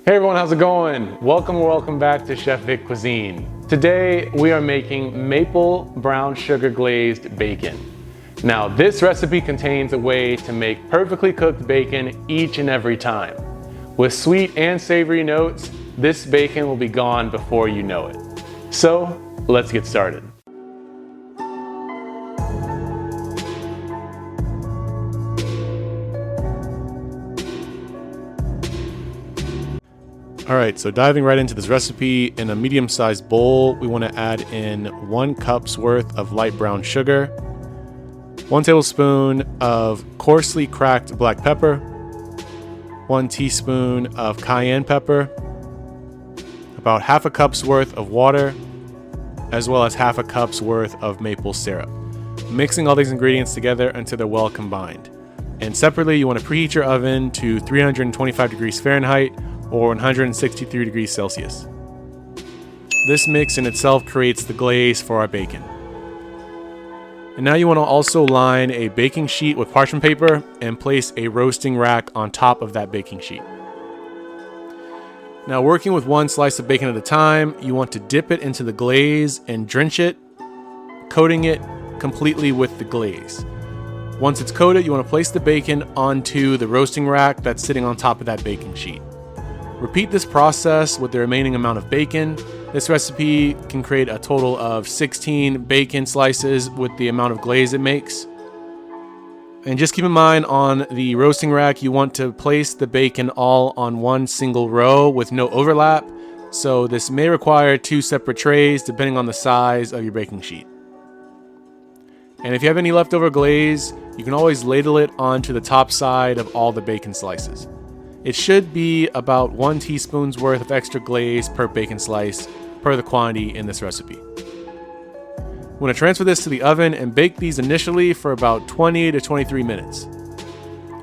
Hey everyone, how's it going? Welcome back to Chef Vic Cuisine. Today we are making maple brown sugar glazed bacon. Now this recipe contains a way to make perfectly cooked bacon each and every time. With sweet and savory notes, this bacon will be gone before you know it. So let's get started. All right, so diving right into this recipe, in a medium-sized bowl, we want to add in 1 cup's worth of light brown sugar, 1 tablespoon of coarsely cracked black pepper, 1 teaspoon of cayenne pepper, about half a cup's worth of water, as well as half a cup's worth of maple syrup. Mixing all these ingredients together until they're well combined. And separately, you want to preheat your oven to 325 degrees Fahrenheit or 163 degrees Celsius. This mix in itself creates the glaze for our bacon. And now you want to also line a baking sheet with parchment paper and place a roasting rack on top of that baking sheet. Now, working with 1 slice of bacon at a time, you want to dip it into the glaze and drench it, coating it completely with the glaze. Once it's coated, you want to place the bacon onto the roasting rack that's sitting on top of that baking sheet. Repeat this process with the remaining amount of bacon. This recipe can create a total of 16 bacon slices with the amount of glaze it makes. And just keep in mind, on the roasting rack, you want to place the bacon all on 1 single row with no overlap. So this may require 2 separate trays depending on the size of your baking sheet. And if you have any leftover glaze, you can always ladle it onto the top side of all the bacon slices. It should be about 1 teaspoon's worth of extra glaze per bacon slice per the quantity in this recipe. We're going to transfer this to the oven and bake these initially for about 20 to 23 minutes.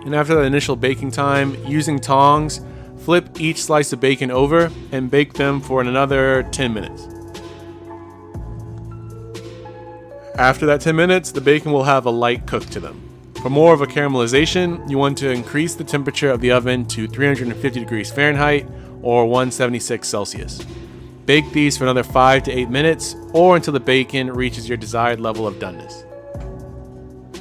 And after that initial baking time, using tongs, flip each slice of bacon over and bake them for another 10 minutes. After that 10 minutes, the bacon will have a light cook to them. For more of a caramelization, you want to increase the temperature of the oven to 350 degrees Fahrenheit or 176 Celsius. Bake these for another 5 to 8 minutes or until the bacon reaches your desired level of doneness.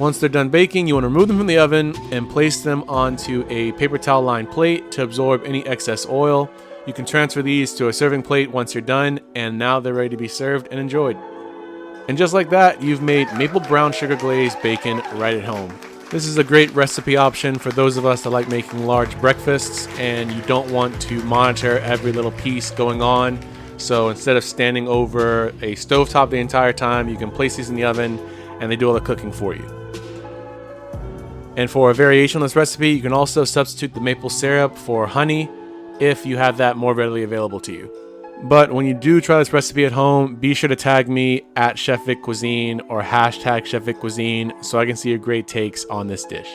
Once they're done baking, you want to remove them from the oven and place them onto a paper towel lined plate to absorb any excess oil. You can transfer these to a serving plate once you're done, and now they're ready to be served and enjoyed. And just like that, you've made maple brown sugar glazed bacon right at home. This is a great recipe option for those of us that like making large breakfasts and you don't want to monitor every little piece going on. So instead of standing over a stovetop the entire time, you can place these in the oven and they do all the cooking for you. And for a variation on this recipe, you can also substitute the maple syrup for honey if you have that more readily available to you. But when you do try this recipe at home, be sure to tag me at Chef Vic Cuisine or hashtag Chef Vic Cuisine so I can see your great takes on this dish.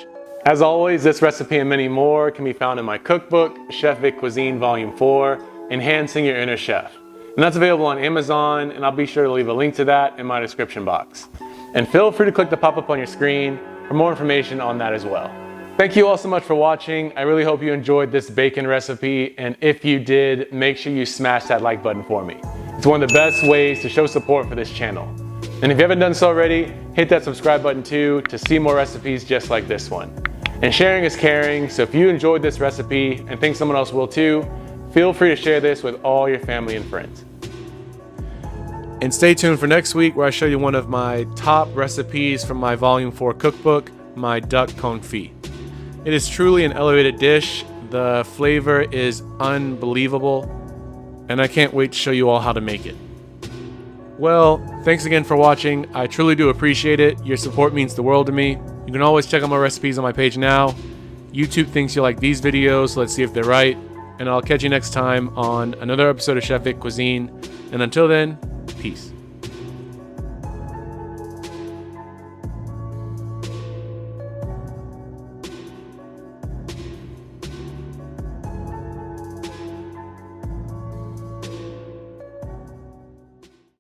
As always, this recipe and many more can be found in my cookbook, Chef Vic Cuisine Volume 4, Enhancing Your Inner Chef. And that's available on Amazon, and I'll be sure to leave a link to that in my description box. And feel free to click the pop-up on your screen for more information on that as well. Thank you all so much for watching. I really hope you enjoyed this bacon recipe, and if you did, make sure you smash that like button for me. It's one of the best ways to show support for this channel. And if you haven't done so already, hit that subscribe button too to see more recipes just like this one. And sharing is caring, so if you enjoyed this recipe and think someone else will too, feel free to share this with all your family and friends. And stay tuned for next week where I show you one of my top recipes from my Volume 4 cookbook, my duck confit. It is truly an elevated dish. The flavor is unbelievable, and I can't wait to show you all how to make it. Well, thanks again for watching. I truly do appreciate it. Your support means the world to me. You can always check out my recipes on my page now. YouTube thinks you like these videos, so let's see if they're right. And I'll catch you next time on another episode of Chef Vic Cuisine. And until then, peace.